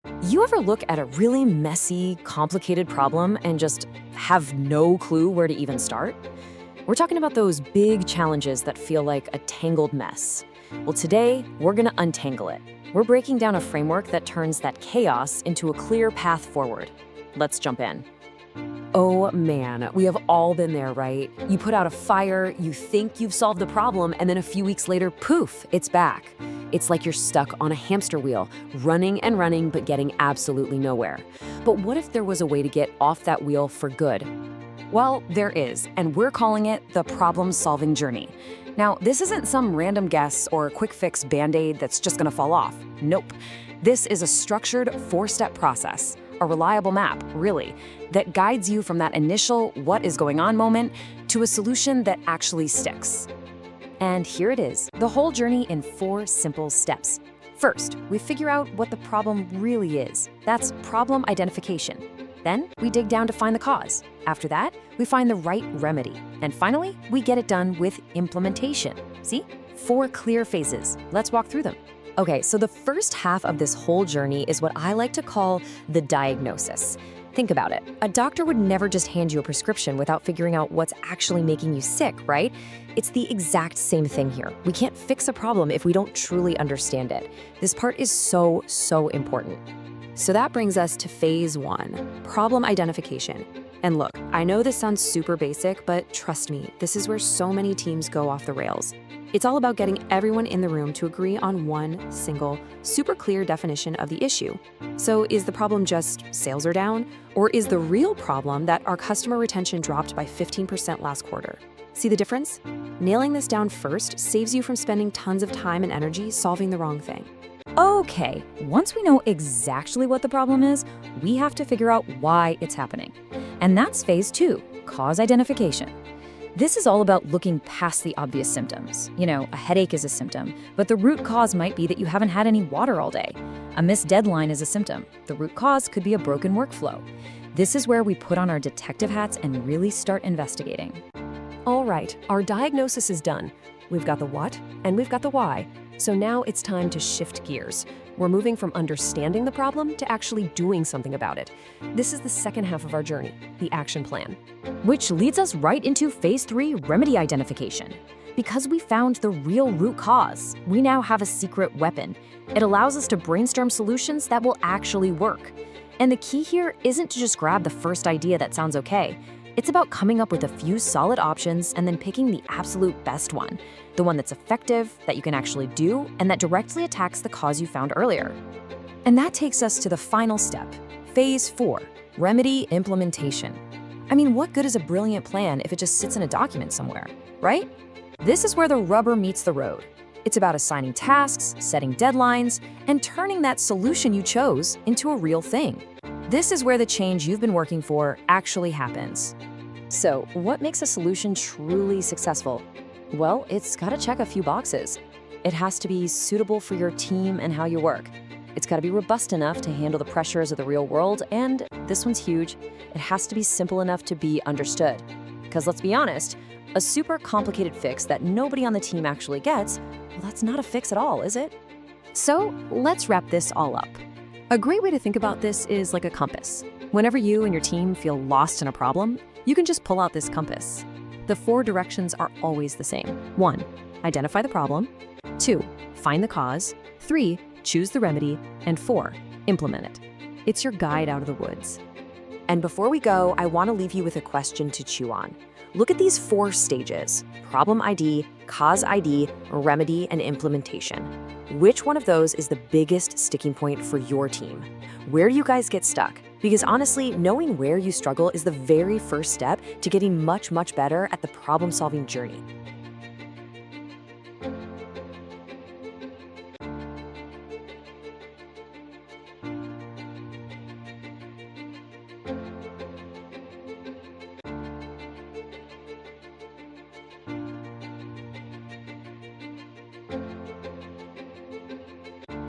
You ever look at a really messy, complicated problem and just have no clue where to even start? We're talking about those big challenges that feel like a tangled mess. Well, today, we're going to untangle it. We're breaking down a framework that turns that chaos into a clear path forward. Let's jump in. Oh man, we have all been there, right? You put out a fire, you think you've solved the problem, and then a few weeks later, poof, it's back. It's like you're stuck on a hamster wheel, running and running, but getting absolutely nowhere. But what if there was a way to get off that wheel for good? Well, there is, and we're calling it the problem-solving journey. Now, this isn't some random guess or quick fix band-aid that's just gonna fall off. Nope. This is a structured four-step process, a reliable map, really, that guides you from that initial what is going on moment to a solution that actually sticks. And here it is, the whole journey in 4 simple steps. First, we figure out what the problem really is. That's problem identification. Then, we dig down to find the cause. After that, we find the right remedy. And finally, we get it done with implementation. See? 4 clear phases. Let's walk through them. Okay, so the first half of this whole journey is what I like to call the diagnosis. Think about it. A doctor would never just hand you a prescription without figuring out what's actually making you sick, right? It's the exact same thing here. We can't fix a problem if we don't truly understand it. This part is so important. So that brings us to phase 1, problem identification. And look, I know this sounds super basic, but trust me, this is where so many teams go off the rails. It's all about getting everyone in the room to agree on one single, super clear definition of the issue. So is the problem just sales are down? Or is the real problem that our customer retention dropped by 15% last quarter? See the difference? Nailing this down first saves you from spending tons of time and energy solving the wrong thing. Okay, once we know exactly what the problem is, we have to figure out why it's happening. And that's phase 2, cause identification. This is all about looking past the obvious symptoms. You know, a headache is a symptom, but the root cause might be that you haven't had any water all day. A missed deadline is a symptom. The root cause could be a broken workflow. This is where we put on our detective hats and really start investigating. All right, our diagnosis is done. We've got the what and we've got the why. So now it's time to shift gears. We're moving from understanding the problem to actually doing something about it. This is the second half of our journey, the action plan. Which leads us right into phase 3, remedy identification. Because we found the real root cause, we now have a secret weapon. It allows us to brainstorm solutions that will actually work. And the key here isn't to just grab the first idea that sounds okay. It's about coming up with a few solid options and then picking the absolute best one, the one that's effective, that you can actually do, and that directly attacks the cause you found earlier. And that takes us to the final step, phase 4, remedy implementation. I mean, what good is a brilliant plan if it just sits in a document somewhere, right? This is where the rubber meets the road. It's about assigning tasks, setting deadlines, and turning that solution you chose into a real thing. This is where the change you've been working for actually happens. So, what makes a solution truly successful? Well, it's got to check a few boxes. It has to be suitable for your team and how you work. It's got to be robust enough to handle the pressures of the real world, and this one's huge, it has to be simple enough to be understood. Because let's be honest, a super complicated fix that nobody on the team actually gets, well, that's not a fix at all, is it? So, let's wrap this all up. A great way to think about this is like a compass. Whenever you and your team feel lost in a problem, you can just pull out this compass. The 4 directions are always the same. 1, identify the problem. 2, find the cause. 3, choose the remedy. And 4, implement it. It's your guide out of the woods. And before we go, I want to leave you with a question to chew on. Look at these 4 stages: problem ID, cause ID, remedy, and implementation. Which one of those is the biggest sticking point for your team? Where do you guys get stuck? Because honestly, knowing where you struggle is the very first step to getting much better at the problem-solving journey.